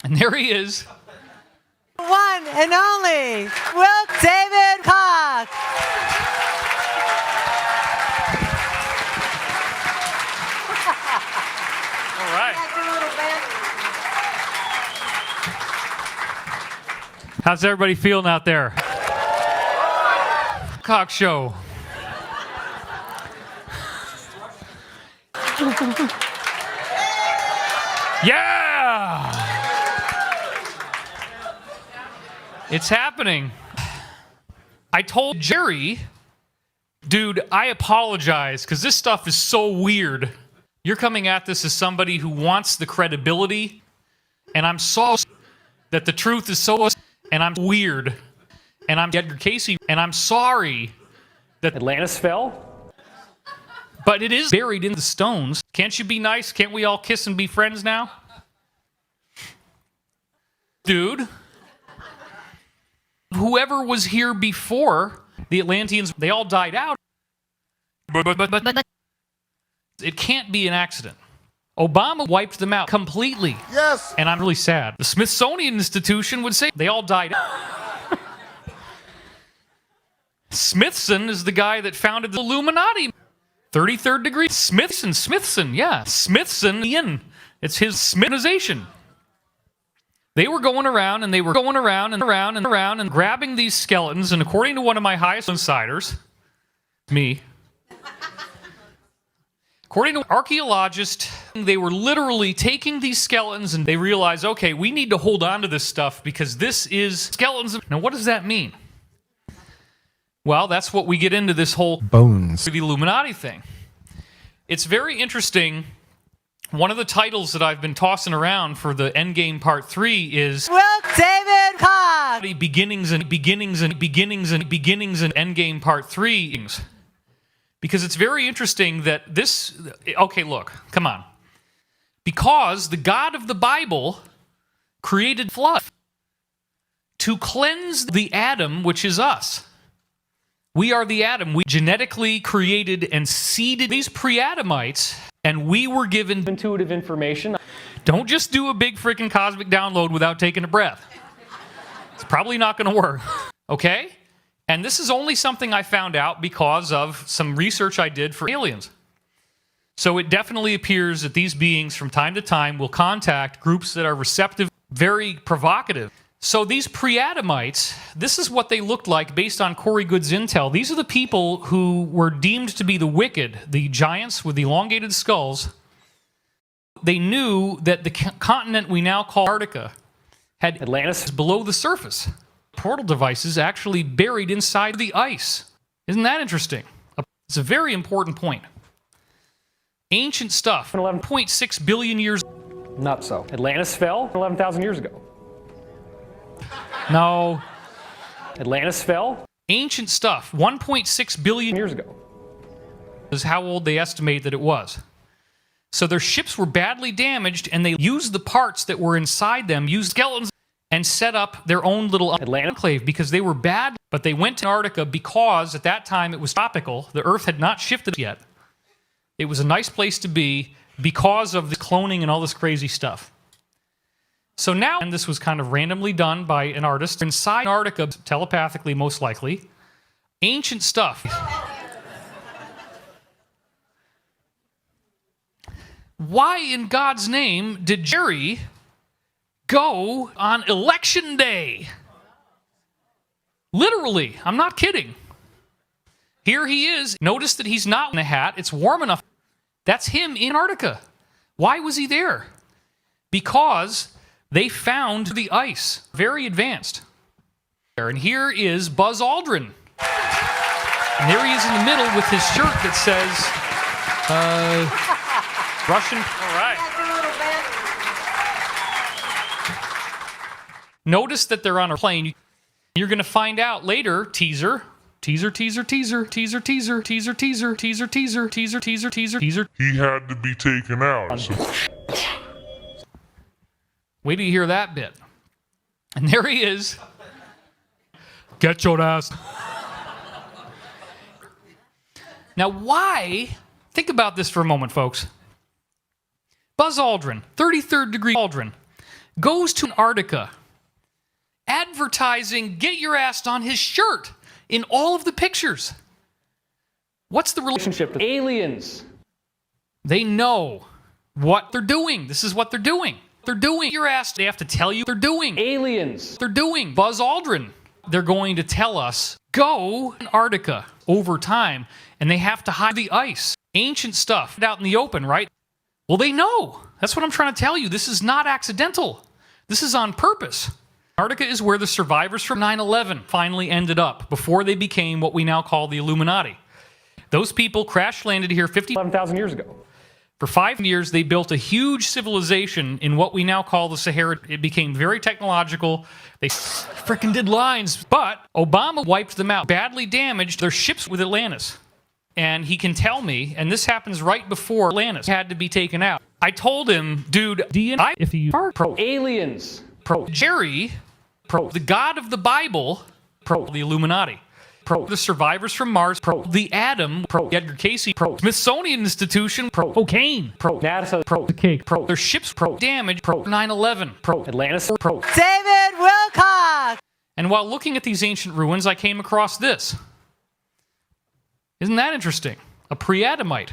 And there he is. One and only, Will David Cox. All right. How's everybody feeling out there? Cox Show. Yeah! It's happening. I told Jerry, dude, I apologize because this stuff is so weird. You're coming at this as somebody who wants the credibility, and I'm so that the truth is so, and I'm weird, and I'm Edgar Casey, and I'm sorry that Atlantis fell. But it is buried in the stones. Can't you be nice? Can't we all kiss and be friends now? Dude. Whoever was here before the Atlanteans, they all died out. But it can't be an accident. Obama wiped them out completely. Yes. And I'm really sad. The Smithsonian Institution would say they all died out. Smithson is the guy that founded the Illuminati. 33rd degree. Smithson, yeah. Smithsonian. It's his Smithization. They were going around and they were going around and around and around and grabbing these skeletons, and according to one of my highest insiders, me, according to archaeologists, they were literally taking these skeletons and they realized, okay, we need to hold on to this stuff because this is skeletons. Now, what does that mean? Well, that's what we get into this whole Bones. the Illuminati thing. It's very interesting. One of the titles that I've been tossing around for the Endgame Part 3 is Will David Cox. Beginnings and Endgame Part 3. Because it's very interesting that this... Okay, look, come on. Because the God of the Bible created flood to cleanse the Adam, which is us. We are the Adam. We genetically created and seeded these pre-Adamites, and we were given Intuitive information. Don't just do a big freaking cosmic download without taking a breath. It's probably not going to work. Okay? And this is only something I found out because of some research I did for aliens. So it definitely appears that these beings from time to time will contact groups that are receptive, very provocative. So these pre-Adamites, this is what they looked like based on Corey Good's intel. These are the people who were deemed to be the wicked, the giants with the elongated skulls. They knew that the continent we now call Antarctica had Atlantis below the surface. Portal devices actually buried inside the ice. Isn't that interesting? It's a very important point. Ancient stuff, 11.6 billion years. Not so. Atlantis fell 11,000 years ago. No. Atlantis fell Ancient stuff, 1.6 billion years ago. is how old they estimate that it was. So their ships were badly damaged, and they used the parts that were inside them, used skeletons, and set up their own little enclave because they were bad, but they went to Antarctica because at that time it was tropical. The Earth had not shifted yet. It was a nice place to be because of the cloning and all this crazy stuff. So now, and this was kind of randomly done by an artist inside Antarctica, telepathically most likely, ancient stuff. Why in God's name did Jerry go on election day? Literally, I'm not kidding. Here he is. Notice that he's not in a hat. It's warm enough. That's him in Antarctica. Why was he there? Because they found the ice. Very advanced. And here is Buzz Aldrin. And there he is in the middle with his shirt that says, Russian. All right. Notice that they're on a plane. You're going to find out later, teaser. He had to be taken out. So. Wait till you hear that bit. And there he is. Get your ass. Now, why? Think about this for a moment, folks. Buzz Aldrin, 33rd degree Aldrin, goes to Antarctica, advertising "Get your ass on" his shirt in all of the pictures. What's the relationship with aliens? They know what they're doing. This is what they're doing. They're doing your ass. They have to tell you they're doing Aliens. They're doing Buzz Aldrin. They're going to tell us go to Antarctica over time, and they have to hide the ice, ancient stuff out in the open, right? Well, they know. That's what I'm trying to tell you. This is not accidental. This is on purpose. Antarctica is where the survivors from 9/11 finally ended up before they became what we now call the Illuminati. Those people crash landed here 11,000 years ago. For 5 years, they built a huge civilization in what we now call the Sahara. It became very technological. They frickin' did lines, but Obama wiped them out, badly damaged their ships with Atlantis. And he can tell me, and this happens right before Atlantis had to be taken out. I told him, dude, DNI, if you are Aliens. Jerry, the God of the Bible, the Illuminati. The survivors from Mars, the Atom, Edgar Casey, Smithsonian Institution, cocaine, NASA, the cake, their ships, damage, 9/11, Atlantis, David Wilcock. And while looking at these ancient ruins, I came across this. Isn't that interesting? A pre-Adamite.